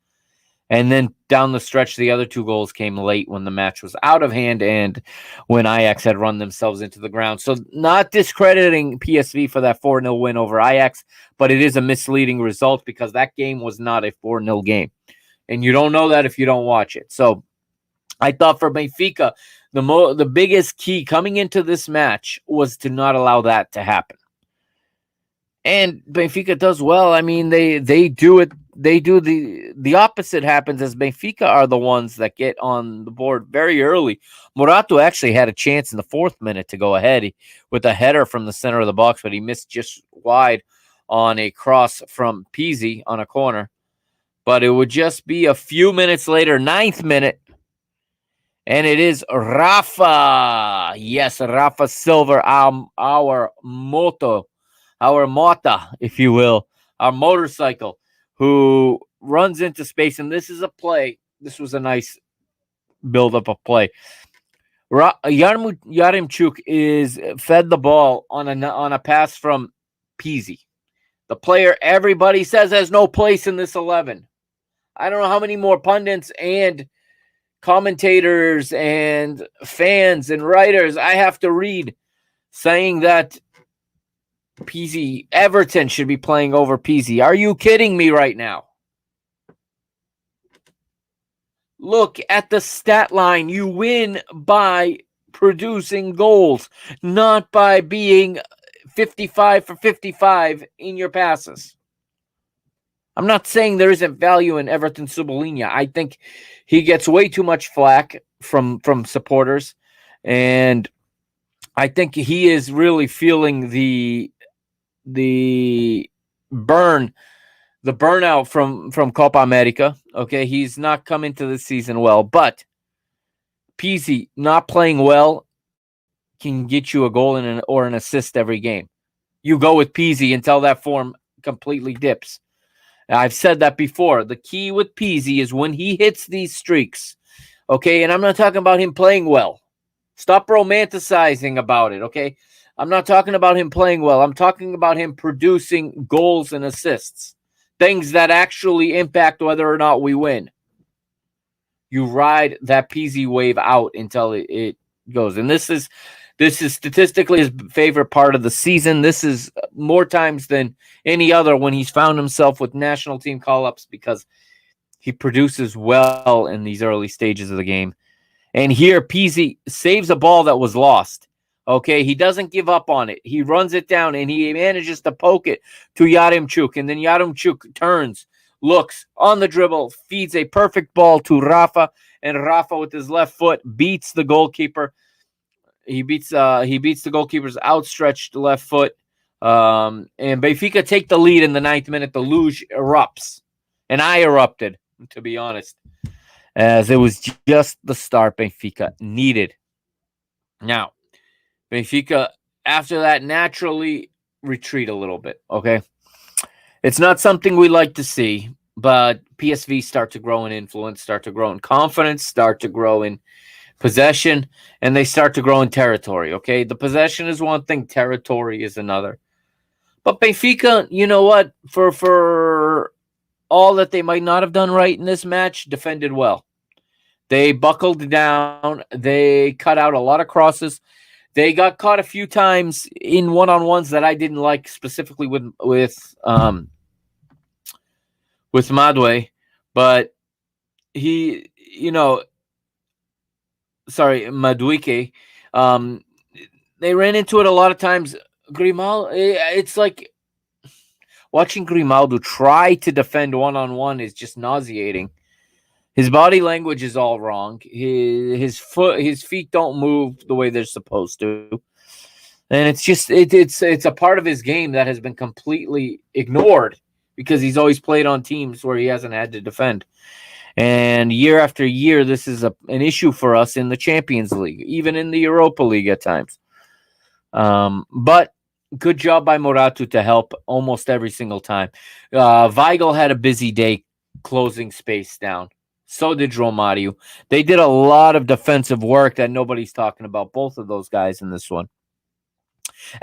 And then down the stretch, the other two goals came late when the match was out of hand and when Ajax had run themselves into the ground. So not discrediting PSV for that 4-0 win over Ajax, but it is a misleading result because that game was not a 4-0 game. And you don't know that if you don't watch it. So I thought for Benfica, the biggest key coming into this match was to not allow that to happen. And Benfica does well. I mean, they do it. They do the opposite happens as Benfica are the ones that get on the board very early. Morato actually had a chance in the 4th minute to go ahead with a header from the center of the box, but he missed just wide on a cross from Pizzi on a corner. But it would just be a few minutes later, 9th minute, and it is Rafa. Yes, Rafa Silver, our Mota, if you will, our motorcycle, who runs into space. And this is a play. This was a nice build-up of play. Yaremchuk is fed the ball on a pass from Pizzi, the player everybody says has no place in this 11. I don't know how many more pundits and commentators and fans and writers I have to read saying that Pizzi, Everton should be playing over Pizzi. Are you kidding me right now? Look at the stat line. You win by producing goals, not by being 55 for 55 in your passes. I'm not saying there isn't value in Everton Cebolinha. I think he gets way too much flack from supporters, and I think he is really feeling the burnout from Copa America. Okay, he's not coming to this season well, but Pizzi not playing well can get you a goal or an assist every game. You go with Pizzi until that form completely dips. I've said that before. The key with Pizzi is when he hits these streaks, okay, and I'm not talking about him playing well. Stop romanticizing about it, okay? I'm not talking about him playing well. I'm talking about him producing goals and assists, things that actually impact whether or not we win. You ride that Pizzi wave out until it goes. And this is This is statistically his favorite part of the season. This is more times than any other when he's found himself with national team call-ups because he produces well in these early stages of the game. And here, Peasy saves a ball that was lost. Okay, he doesn't give up on it. He runs it down, and he manages to poke it to Yaremchuk. And then Yaremchuk turns, looks on the dribble, feeds a perfect ball to Rafa. And Rafa, with his left foot, beats the goalkeeper. He beats the goalkeeper's outstretched left foot. And Benfica take the lead in the 9th minute. The luge erupts. And I erupted, to be honest, as it was just the start Benfica needed. Now, Benfica, after that, naturally retreat a little bit, okay? It's not something we like to see, but PSV start to grow in influence, start to grow in confidence, start to grow in possession, and they start to grow in territory, okay? The possession is one thing, territory is another. But Benfica, you know what? For all that they might not have done right in this match, defended well. They buckled down. They cut out a lot of crosses. They got caught a few times in one-on-ones that I didn't like, specifically with Madwe, but Maduike. They ran into it a lot of times. Grimaldo, it's like watching Grimaldo try to defend one-on-one is just nauseating. His body language is all wrong. His feet don't move the way they're supposed to. And it's just it's a part of his game that has been completely ignored because he's always played on teams where he hasn't had to defend. And year after year, this is an issue for us in the Champions League, even in the Europa League at times. But good job by Moratu to help almost every single time. Weigl had a busy day closing space down. So did Romario. They did a lot of defensive work that nobody's talking about. Both of those guys in this one.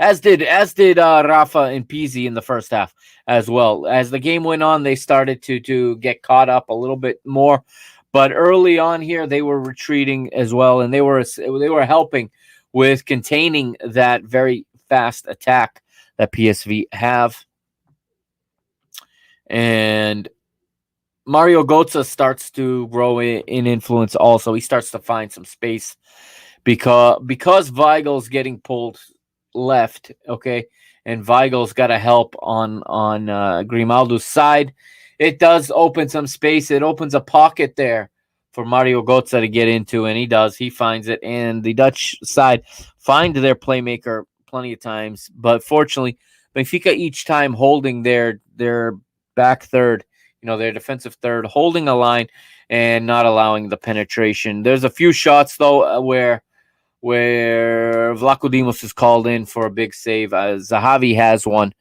As did Rafa and Pizzi in the first half as well. As the game went on, they started to get caught up a little bit more. But early on here, they were retreating as well, and they were helping with containing that very fast attack that PSV have. And Mario Götze starts to grow in influence also. He starts to find some space because Weigel's getting pulled left, okay, and Weigel's got to help on Grimaldo's side. It does open some space. It opens a pocket there for Mario Götze to get into, and he does. He finds it, and the Dutch side find their playmaker plenty of times, but fortunately, Benfica each time holding their back third, their defensive third, holding a line and not allowing the penetration. There's a few shots, though, where Vlaco Dimos is called in for a big save. Zahavi has one.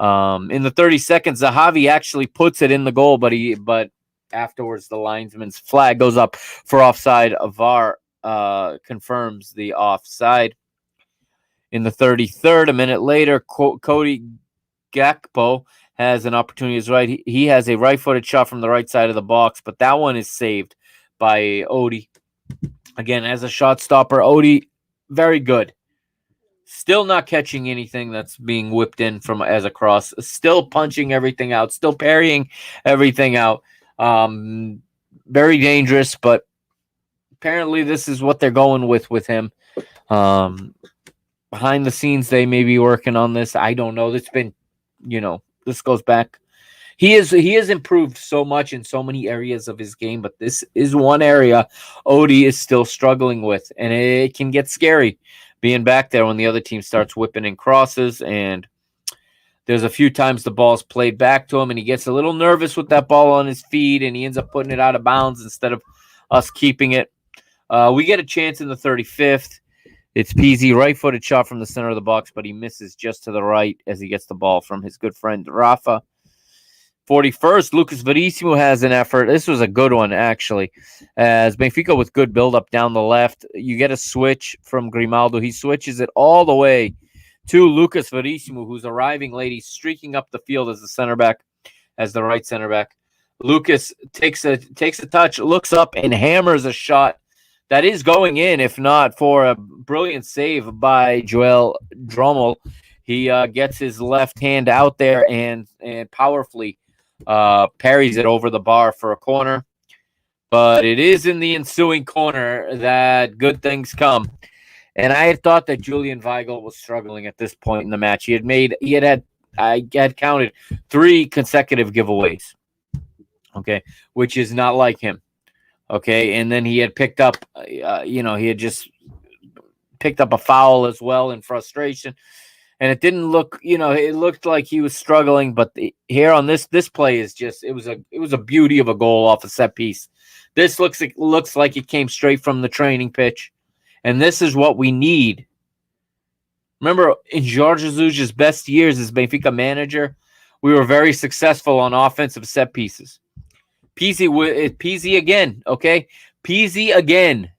In the 30 seconds, Zahavi actually puts it in the goal, but afterwards the linesman's flag goes up for offside. VAR confirms the offside. In the 33rd, a minute later, Cody Gakpo has an opportunity. Is right. He has a right-footed shot from the right side of the box, but that one is saved by Odi. Again, as a shot stopper, Odi, very good. Still not catching anything that's being whipped in from as a cross. Still punching everything out. Still parrying everything out. Very dangerous, but apparently this is what they're going with him. Behind the scenes, they may be working on this. I don't know. It's been, this goes back. He has improved so much in so many areas of his game, but this is one area Odi is still struggling with, and it can get scary being back there when the other team starts whipping in crosses, and there's a few times the ball's played back to him, and he gets a little nervous with that ball on his feet, and he ends up putting it out of bounds instead of us keeping it. We get a chance in the 35th. It's Pizzi, right-footed shot from the center of the box, but he misses just to the right as he gets the ball from his good friend Rafa. 41st, Lucas Verissimo has an effort. This was a good one, actually. As Benfica with good build-up down the left, you get a switch from Grimaldo. He switches it all the way to Lucas Verissimo, who's arriving late. He's streaking up the field as the center back, as the right center back. Lucas takes a touch, looks up, and hammers a shot that is going in, if not for a brilliant save by Joel Drommel. He gets his left hand out there and powerfully parries it over the bar for a corner. But it is in the ensuing corner that good things come. And I had thought that Julian Weigl was struggling at this point in the match. I had counted 3 consecutive giveaways. Okay, which is not like him. Okay, and then he had picked up, he had just picked up a foul as well in frustration, and it didn't look, it looked like he was struggling. But here on this play is just it was a beauty of a goal off a set piece. This looks like it came straight from the training pitch, and this is what we need. Remember, in Jorge Jesus' best years as Benfica we were very successful on offensive set pieces. Peasy again, okay? Peasy again.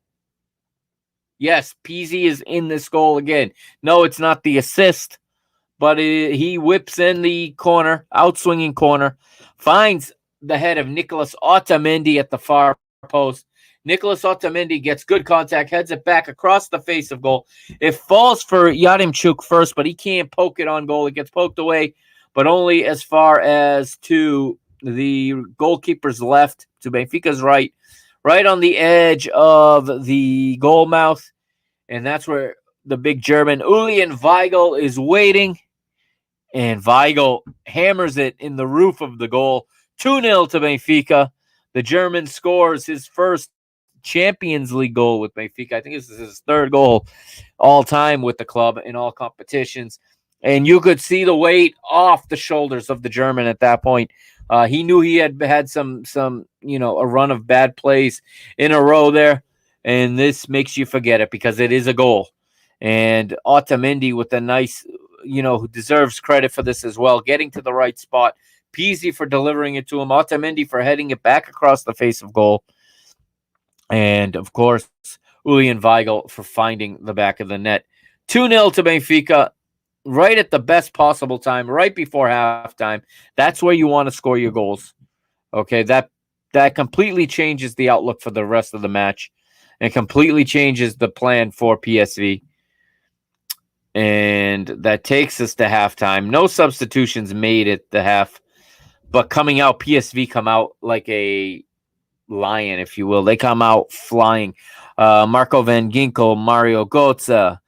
Yes, Peasy is in this goal again. No, it's not the assist, but he whips in the corner, outswinging corner, finds the head of Nicolas Otamendi at the far post. Nicolas Otamendi gets good contact, heads it back across the face of goal. It falls for Yaremchuk first, but he can't poke it on goal. It gets poked away, but only as far as to the goalkeeper's left, to Benfica's right on the edge of the goal mouth. And that's where the big German Julian Weigl is waiting. And Weigl hammers it in the roof of the goal. 2-0 to Benfica. The German scores his first Champions League goal with Benfica. I think this is his 3rd goal all time with the club in all competitions. And you could see the weight off the shoulders of the German at that point. He knew he had some a run of bad plays in a row there, and this makes you forget it because it is a goal. And Otamendi with a nice, who deserves credit for this as well, getting to the right spot. Peasy for delivering it to him. Otamendi for heading it back across the face of goal. And, of course, Julian Weigl for finding the back of the net. 2-0 to Benfica. Right at the best possible time, right before halftime. That's where you want to score your goals. Okay, that completely changes the outlook for the rest of the match and completely changes the plan for PSV. And that takes us to halftime. No substitutions made at the half, but coming out, PSV come out like a lion, if you will. They come out flying. Marco Van Ginkel, Mario Götze,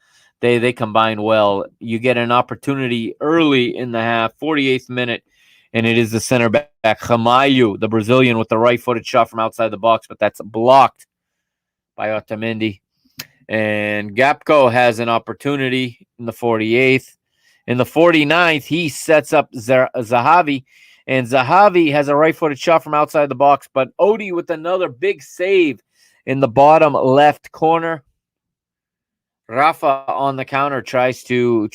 They combine well. You get an opportunity early in the half, 48th minute, and it is the center back, Ramalho, the Brazilian, with the right-footed shot from outside the box, but that's blocked by Otamendi. And Gapco has an opportunity in the 48th. In the 49th, he sets up Zahavi, and Zahavi has a right-footed shot from outside the box, but Odi with another big save in the bottom left corner. Rafa on the counter tries to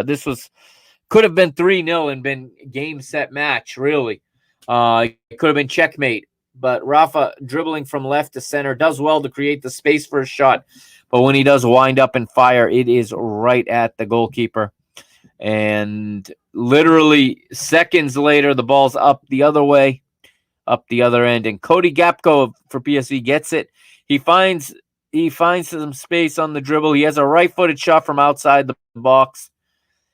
this could have been 3-0 and been game set match, really. It could have been checkmate, but Rafa dribbling from left to center does well to create the space for a shot, but when he does wind up and fire, it is right at the goalkeeper. And literally seconds later, the ball's up the other way, up the other end, and Cody Gapco for PSV gets it. He finds some space on the dribble. He has a right-footed shot from outside the box.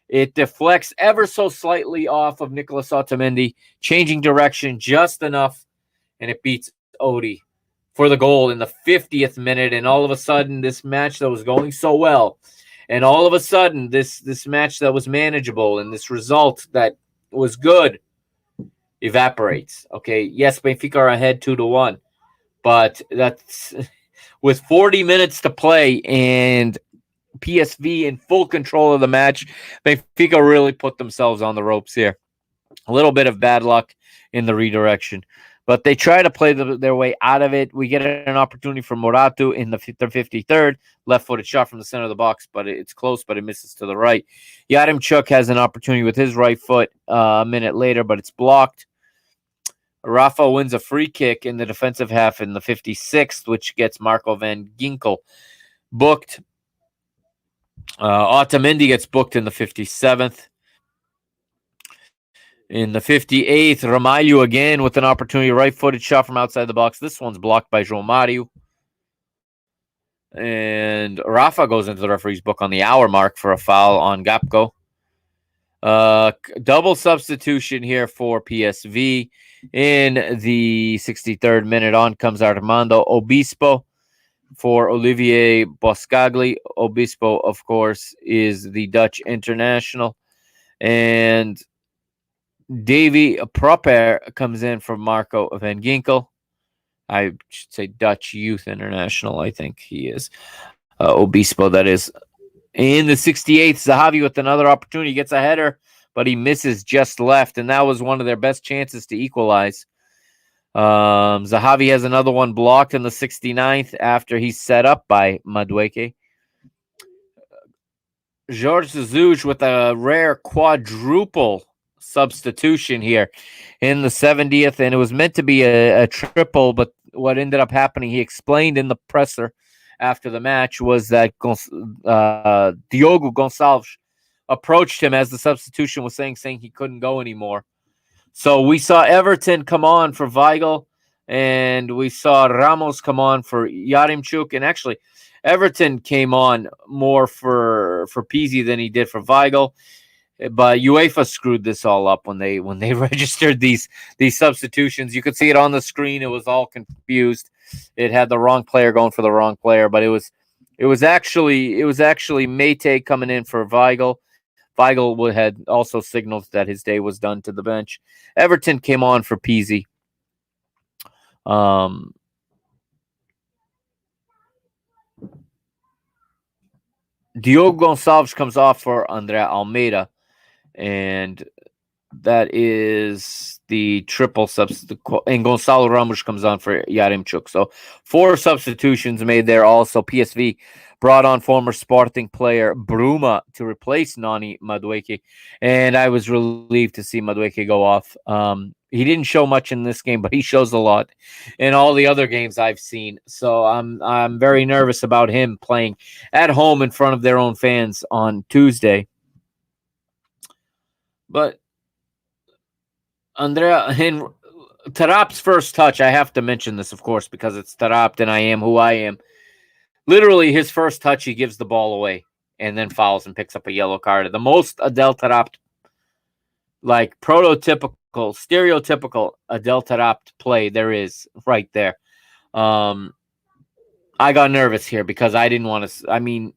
It deflects ever so slightly off of Nicolas Otamendi, changing direction just enough, and it beats Odi for the goal in the 50th minute. And all of a sudden, this match that was going so well, and all of a sudden, this match that was manageable and this result that was good evaporates. Okay, yes, Benfica are ahead 2-1, but that's with 40 minutes to play and PSV in full control of the match. Benfica really put themselves on the ropes here. A little bit of bad luck in the redirection, but they try to play their way out of it. We get an opportunity for Moratu in the 53rd, left-footed shot from the center of the box, but it's close, but it misses to the right. Yaremchuk has an opportunity with his right foot a minute later, but it's blocked. Rafa wins a free kick in the defensive half in the 56th, which gets Marco Van Ginkel booked. Otamendi gets booked in the 57th. In the 58th, Ramalho again with an opportunity, right-footed shot from outside the box. This one's blocked by João Mário. And Rafa goes into the referee's book on the hour mark for a foul on Gapco. Double substitution here for PSV. In the 63rd minute, on comes Armando Obispo for Olivier Boscagli. Obispo, of course, is the Dutch international. And Davy Proper comes in for Marco van Ginkel. I should say Dutch Youth International, I think he is. Obispo, that is. In the 68th, Zahavi with another opportunity gets a header, but he misses just left, and that was one of their best chances to equalize. Zahavi has another one blocked in the 69th after he's set up by Madueke. George Jesus with a rare quadruple substitution here in the 70th, and it was meant to be a triple, but what ended up happening, he explained in the presser after the match, was that Diogo Gonçalves approached him as the substitution was saying he couldn't go anymore. So we saw Everton come on for Weigl, and we saw Ramos come on for Yaremchuk, and actually Everton came on more for Pizzi than he did for Weigl. But UEFA screwed this all up when they registered these substitutions. You could see it on the screen. It was all confused. It had the wrong player going for the wrong player, but it was actually Mate coming in for Weigl. Weigl had also signaled that his day was done to the bench. Everton came on for Pizzi. Diogo Gonçalves comes off for Andrea Almeida, and that is the triple substitute. And Gonçalo Ramos comes on for Yaremchuk. So 4 substitutions made there also. PSV brought on former Sporting player Bruma to replace Nani Madueke, and I was relieved to see Madueke go off. He didn't show much in this game, but he shows a lot in all the other games I've seen. So I'm very nervous about him playing at home in front of their own fans on Tuesday. But Andrea and Tarap's first touch, I have to mention this, of course, because it's Tarap and I am who I am. Literally, his first touch, he gives the ball away and then fouls and picks up a yellow card. The most Adel Tarap, like stereotypical Adel Tarap play there is right there. I got nervous here because I didn't want to. I mean,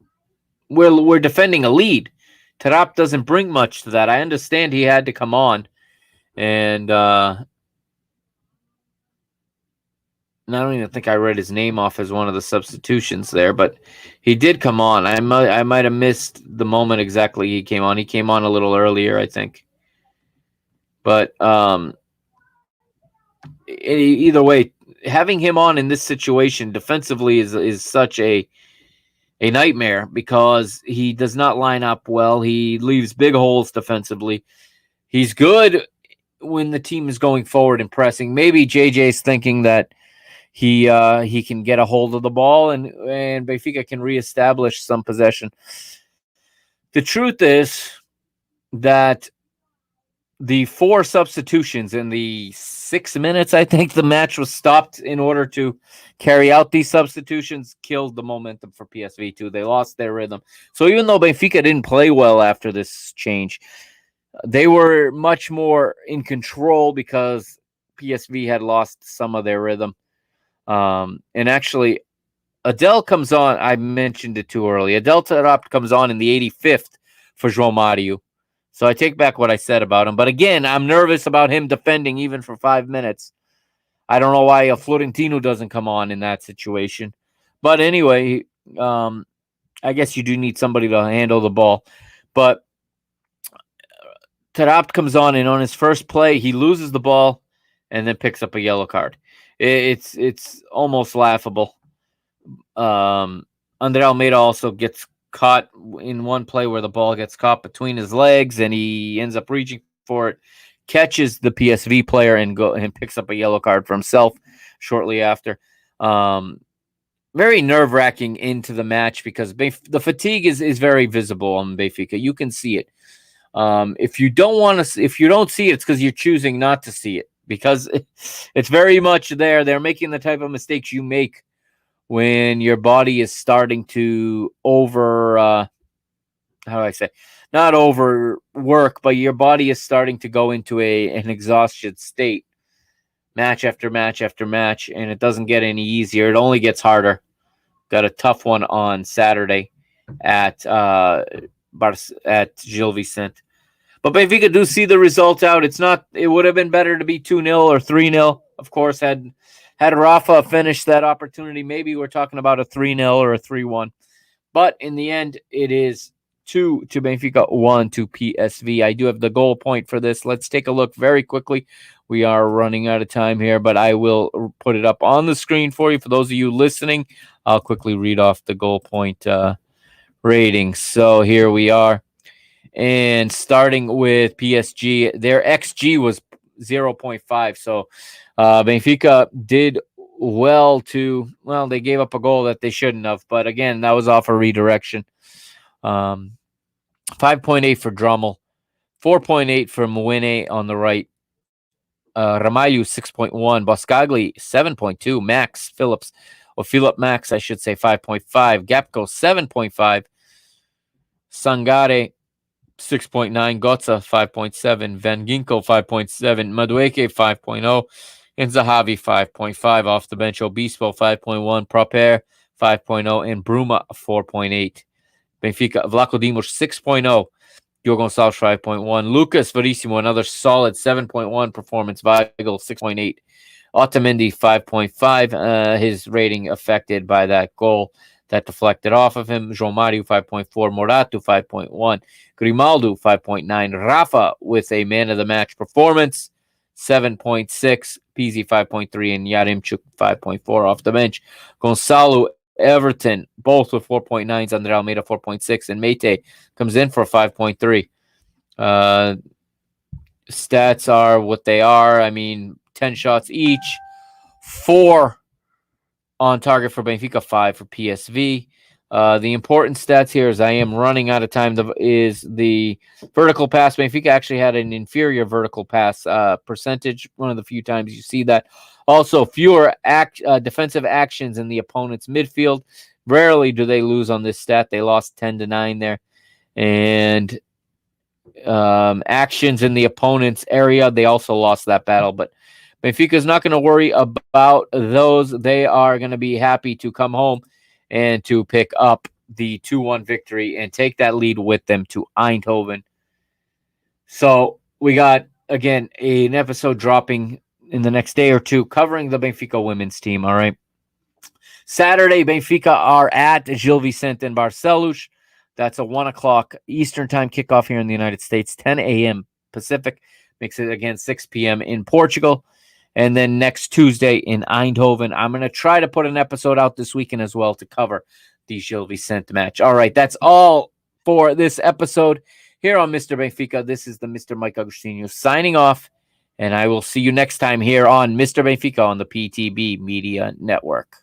we're defending a lead. Tarap doesn't bring much to that. I understand he had to come on, and I don't even think I read his name off as one of the substitutions there, but he did come on. I might have missed the moment exactly he came on. He came on a little earlier, I think. But either way, having him on in this situation defensively is such a nightmare because he does not line up well. He leaves big holes defensively. He's good when the team is going forward and pressing. Maybe JJ's thinking that he can get a hold of the ball and Benfica can reestablish some possession. The truth is that the 4 substitutions in the 6 minutes, I think the match was stopped in order to carry out these substitutions, killed the momentum for PSV too. They lost their rhythm. So even though Benfica didn't play well after this change, they were much more in control because PSV had lost some of their rhythm. And actually, Adel comes on. I mentioned it too early. Adel Tarap comes on in the 85th for João Mario. So I take back what I said about him. But again, I'm nervous about him defending even for 5 minutes. I don't know why a Florentino doesn't come on in that situation. But anyway, I guess you do need somebody to handle the ball. But Tarap comes on, and on his first play, he loses the ball and then picks up a yellow card. It's almost laughable. Andre Almeida also gets caught in one play where the ball gets caught between his legs and he ends up reaching for it, catches the PSV player and picks up a yellow card for himself shortly after. Very nerve-wracking into the match because the fatigue is very visible on Benfica. You can see it. If you don't see it, it's because you're choosing not to see it because it's very much there. They're making the type of mistakes you make when your body is starting to how do I say, not overwork, but your body is starting to go into an exhausted state, match after match after match, and it doesn't get any easier. It only gets harder. Got a tough one on Saturday at Gil Vicente. But Benfica do see the result out. It's not. It would have been better to be 2-0 or 3-0. Of course, had Rafa finished that opportunity, maybe we're talking about a 3-0 or a 3-1. But in the end, it is 2 to Benfica, 1 to PSV. I do have the goal point for this. Let's take a look very quickly. We are running out of time here, but I will put it up on the screen for you. For those of you listening, I'll quickly read off the goal point ratings. So here we are. And starting with PSG, their XG was 0.5. So Benfica did well they gave up a goal that they shouldn't have. But again, that was off a redirection. 5.8 for Drummel, 4.8 for Mwene on the right. Ramalho 6.1, Boscagli 7.2, Philip Max, I should say 5.5, Gapco 7.5, Sangare 6.9, Gotza 5.7, Van Ginkel 5.7, Madueke 5.0, and Zahavi 5.5. Off the bench, Obispo 5.1, Proper 5.0, and Bruma 4.8. Benfica, Vlaco Dimos 6.0, Diogo Gonçalves 5.1, Lucas Verissimo, another solid 7.1 performance, Weigl 6.8, Otamendi 5.5, his rating affected by that goal that deflected off of him. João Mario 5.4, Morato 5.1, Grimaldo 5.9, Rafa with a man of the match performance 7.6, Pizzi 5.3, and Yaremchuk 5.4 off the bench. Gonçalo, Everton, both with 4.9s, Andre Almeida 4.6, and Mete comes in for 5.3. Stats are what they are. I mean, 10 shots each, 4 on target for Benfica, 5 for PSV. The important stats here, as I am running out of time, is the vertical pass. Benfica actually had an inferior vertical pass percentage, one of the few times you see that. Also, fewer defensive actions in the opponent's midfield. Rarely do they lose on this stat. They lost 10-9 there. And actions in the opponent's area, they also lost that battle. But Benfica is not going to worry about those. They are going to be happy to come home and to pick up the 2-1 victory and take that lead with them to Eindhoven. So we got, again, an episode dropping in the next day or two covering the Benfica women's team, all right? Saturday, Benfica are at Gil Vicente in Barcelos. That's a 1 o'clock Eastern time kickoff here in the United States, 10 a.m. Pacific. Makes it, again, 6 p.m. in Portugal. And then next Tuesday in Eindhoven. I'm going to try to put an episode out this weekend as well to cover the Gil Vicente match. All right, that's all for this episode here on Mister Benfica. This is the Mr. Mike Agustino signing off, and I will see you next time here on Mister Benfica on the PTB Media Network.